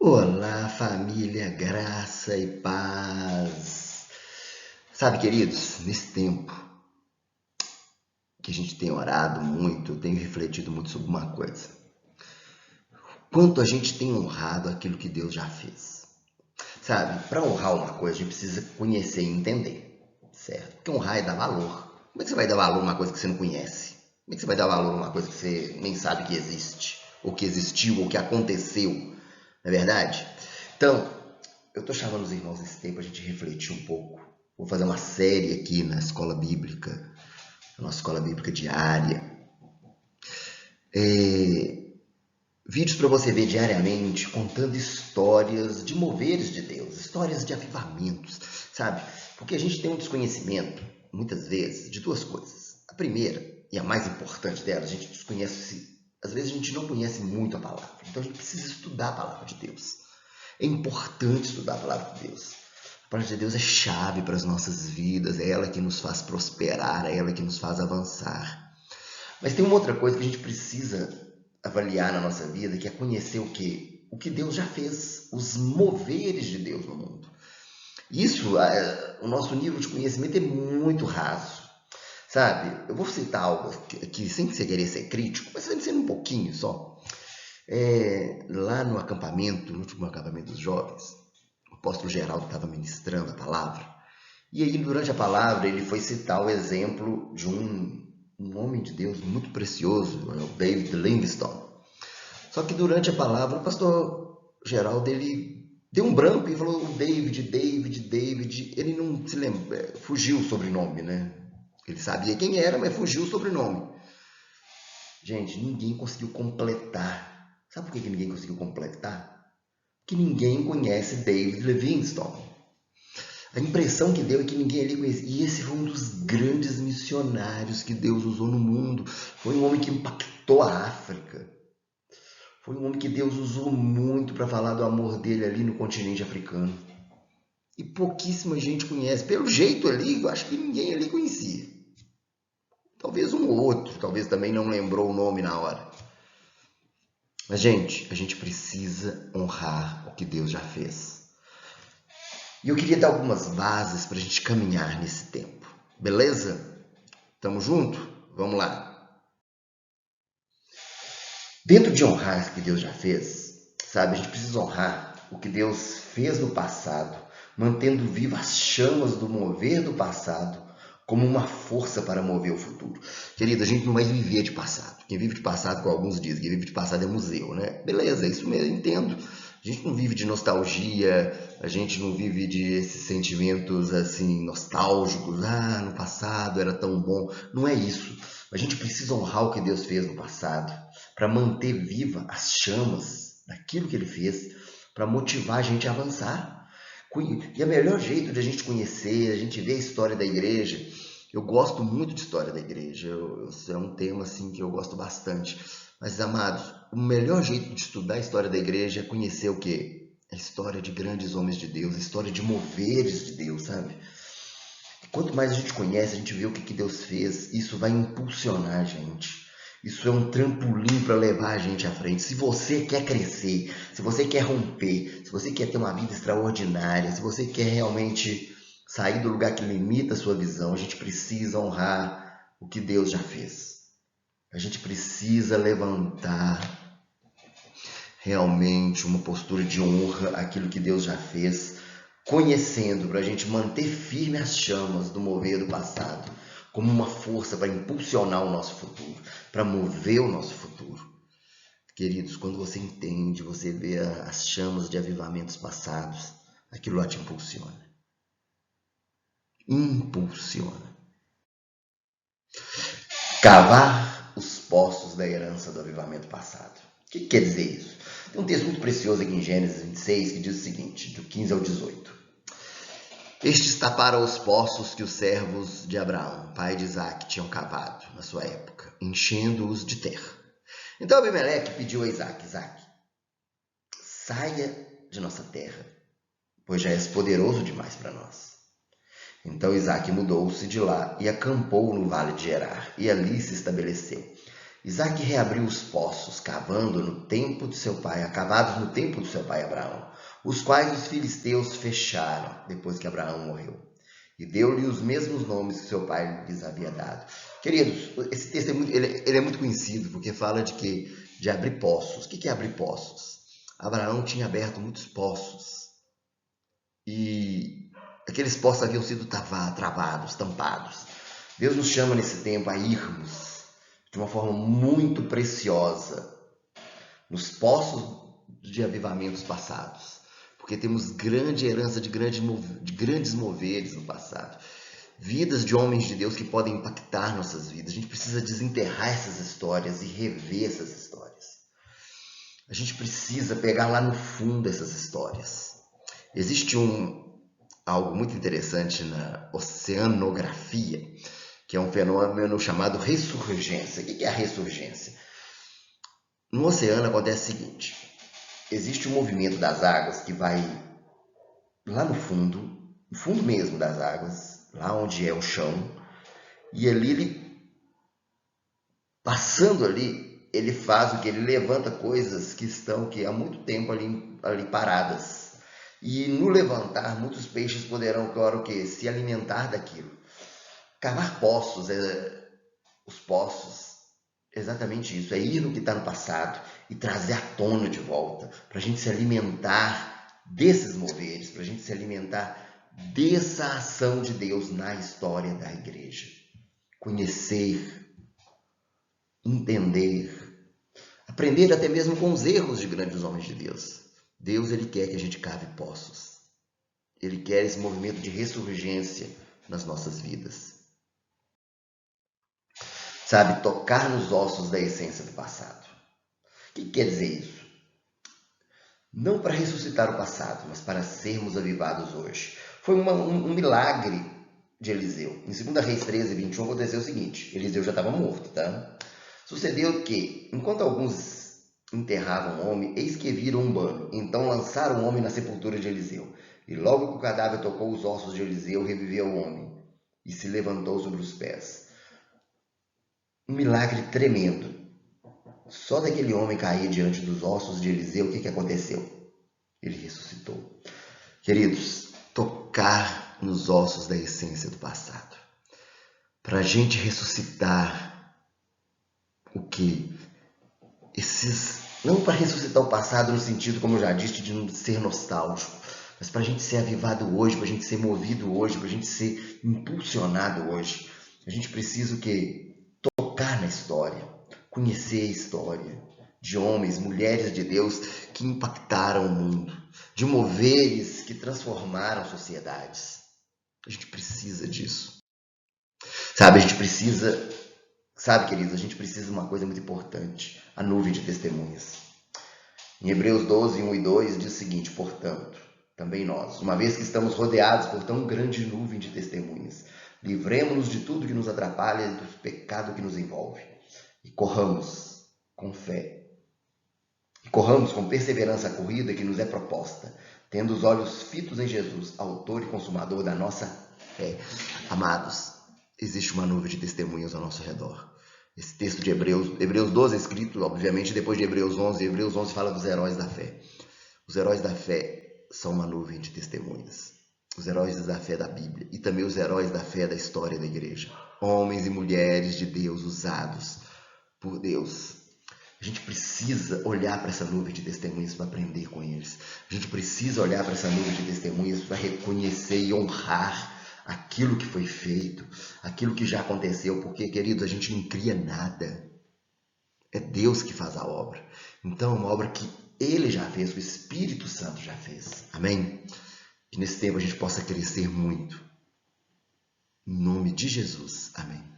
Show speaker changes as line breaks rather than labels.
Olá, família, graça e paz. Sabe, queridos, nesse tempo que a gente tem orado muito, eu tenho refletido muito sobre uma coisa. Quanto a gente tem honrado aquilo que Deus já fez. Sabe, para honrar uma coisa, a gente precisa conhecer e entender, certo? Porque honrar é dar valor. Como é que você vai dar valor a uma coisa que você não conhece? Como é que você vai dar valor a uma coisa que você nem sabe que existe? Ou que existiu, ou que aconteceu? Não é verdade? Então, eu estou chamando os irmãos nesse tempo a gente refletir um pouco. Vou fazer uma série aqui na escola bíblica, na nossa escola bíblica diária. Vídeos para você ver diariamente, contando histórias de moveres de Deus, histórias de avivamentos, sabe? Porque a gente tem um desconhecimento, muitas vezes, de duas coisas. A primeira, e a mais importante delas, a gente desconhece, às vezes a gente não conhece muito a palavra. Então a gente precisa estudar a palavra de Deus. É importante estudar a palavra de Deus. A palavra de Deus é chave para as nossas vidas, é ela que nos faz prosperar, é ela que nos faz avançar. Mas tem uma outra coisa que a gente precisa avaliar na nossa vida, que é conhecer o quê? O que Deus já fez, os moveres de Deus no mundo. Isso, o nosso nível de conhecimento é muito raso. Sabe, eu vou citar algo aqui sem você querer ser crítico, mas sendo um pouquinho só. Lá no acampamento, no último acampamento dos jovens, o apóstolo Geraldo estava ministrando a palavra. E aí, durante a palavra, ele foi citar o exemplo de um homem de Deus muito precioso, o David Livingstone. Só que durante a palavra, o pastor Geraldo, ele deu um branco e falou David. Ele não se lembra, fugiu o sobrenome, né? Ele sabia quem era, mas fugiu o sobrenome. Gente, ninguém conseguiu completar. Sabe por que ninguém conseguiu completar? Que ninguém conhece David Livingstone. A impressão que deu é que ninguém ali conhecia. E esse foi um dos grandes missionários que Deus usou no mundo. Foi um homem que impactou a África. Foi um homem que Deus usou muito para falar do amor dele ali no continente africano. E pouquíssima gente conhece. Pelo jeito ali, eu acho que ninguém ali conhecia. Talvez um ou outro, talvez também não lembrou o nome na hora. Mas, gente, a gente precisa honrar o que Deus já fez. E eu queria dar algumas bases para a gente caminhar nesse tempo. Beleza? Tamo junto? Vamos lá. Dentro de honrar o que Deus já fez, sabe, a gente precisa honrar o que Deus fez no passado, mantendo viva as chamas do mover do passado como uma força para mover o futuro. Querido, a gente não vai viver de passado. Quem vive de passado, como alguns dizem, quem vive de passado é museu, né? Beleza, isso mesmo, entendo. A gente não vive de nostalgia, a gente não vive de esses sentimentos assim nostálgicos. Ah, no passado era tão bom. Não é isso. A gente precisa honrar o que Deus fez no passado para manter viva as chamas daquilo que Ele fez, para motivar a gente a avançar. E o melhor jeito de a gente conhecer, a gente ver a história da igreja. Eu gosto muito de história da igreja, é um tema assim que eu gosto bastante. Mas, amados, o melhor jeito de estudar a história da igreja é conhecer o quê? A história de grandes homens de Deus, a história de moveres de Deus, sabe? E quanto mais a gente conhece, a gente vê o que Deus fez, isso vai impulsionar a gente. Isso é um trampolim para levar a gente à frente. Se você quer crescer, se você quer romper, se você quer ter uma vida extraordinária, se você quer realmente sair do lugar que limita a sua visão, a gente precisa honrar o que Deus já fez. A gente precisa levantar realmente uma postura de honra àquilo que Deus já fez, conhecendo para a gente manter firme as chamas do mover do passado, como uma força para impulsionar o nosso futuro, para mover o nosso futuro. Queridos, quando você entende, você vê as chamas de avivamentos passados, aquilo lá te impulsiona. Impulsiona. Cavar os poços da herança do avivamento passado. O que quer dizer isso? Tem um texto muito precioso aqui em Gênesis 26 que diz o seguinte, do 15 ao 18. Estes taparam os poços que os servos de Abraão, pai de Isaac, tinham cavado na sua época, enchendo-os de terra. Então Abimeleque pediu a Isaac, saia de nossa terra, pois já és poderoso demais para nós. Então Isaac mudou-se de lá e acampou no vale de Gerar, e ali se estabeleceu. Isaac reabriu os poços, cavados no tempo do seu pai Abraão, os quais os filisteus fecharam depois que Abraão morreu. E deu-lhe os mesmos nomes que seu pai lhes havia dado. Queridos, esse texto ele é muito conhecido porque fala de abrir poços. O que é abrir poços? Abraão tinha aberto muitos poços e aqueles poços haviam sido travados, tampados. Deus nos chama nesse tempo a irmos de uma forma muito preciosa nos poços de avivamentos passados, porque temos grande herança de grandes moveres no passado, vidas de homens de Deus que podem impactar nossas vidas. A gente precisa desenterrar essas histórias e rever essas histórias. A gente precisa pegar lá no fundo essas histórias. Existe algo muito interessante na oceanografia, que é um fenômeno chamado ressurgência. O que é a ressurgência? No oceano acontece o seguinte: existe um movimento das águas que vai lá no fundo mesmo das águas, lá onde é o chão, e ali passando ali, ele faz o que? Ele levanta coisas que estão há muito tempo ali paradas. E no levantar, muitos peixes poderão, claro, se alimentar daquilo. Cavar poços, os poços, exatamente isso, é ir no que está no passado e trazer à tona de volta, para a gente se alimentar desses moveres, para a gente se alimentar dessa ação de Deus na história da igreja. Conhecer, entender, aprender até mesmo com os erros de grandes homens de Deus. Deus, ele quer que a gente cave poços. Ele quer esse movimento de ressurgência nas nossas vidas. Sabe, tocar nos ossos da essência do passado. O que quer dizer isso? Não para ressuscitar o passado, mas para sermos avivados hoje. Foi um milagre de Eliseu. Em 2 Reis 13, 21, aconteceu o seguinte: Eliseu já estava morto, tá? Sucedeu que, enquanto alguns enterravam o homem, eis que viram um bando. Então lançaram o homem na sepultura de Eliseu. E logo que o cadáver tocou os ossos de Eliseu, reviveu o homem e se levantou sobre os pés. Um milagre tremendo. Só daquele homem cair diante dos ossos de Eliseu, o que aconteceu? Ele ressuscitou. Queridos, tocar nos ossos da essência do passado. Para a gente ressuscitar o que? Não para ressuscitar o passado no sentido, como eu já disse, de não ser nostálgico, mas para a gente ser avivado hoje, para a gente ser movido hoje, para a gente ser impulsionado hoje. A gente precisa o quê? Tocar na história, conhecer a história de homens, mulheres de Deus que impactaram o mundo, de moveres que transformaram sociedades. A gente precisa disso. Sabe, queridos, a gente precisa de uma coisa muito importante: a nuvem de testemunhas. Em Hebreus 12, 1 e 2 diz o seguinte: portanto, também nós, uma vez que estamos rodeados por tão grande nuvem de testemunhas, livremo-nos de tudo que nos atrapalha e do pecado que nos envolve. E corramos com fé. E corramos com perseverança a corrida que nos é proposta, tendo os olhos fitos em Jesus, autor e consumador da nossa fé. Amados, existe uma nuvem de testemunhas ao nosso redor. Esse texto de Hebreus 12 é escrito, obviamente, depois de Hebreus 11. Hebreus 11 fala dos heróis da fé. Os heróis da fé são uma nuvem de testemunhas. Os heróis da fé da Bíblia e também os heróis da fé da história da igreja. Homens e mulheres de Deus usados por Deus. A gente precisa olhar para essa nuvem de testemunhas para aprender com eles. A gente precisa olhar para essa nuvem de testemunhas para reconhecer e honrar aquilo que foi feito, aquilo que já aconteceu, porque, queridos, a gente não cria nada. É Deus que faz a obra. Então, é uma obra que Ele já fez, o Espírito Santo já fez. Amém? Que nesse tempo a gente possa crescer muito. Em nome de Jesus. Amém.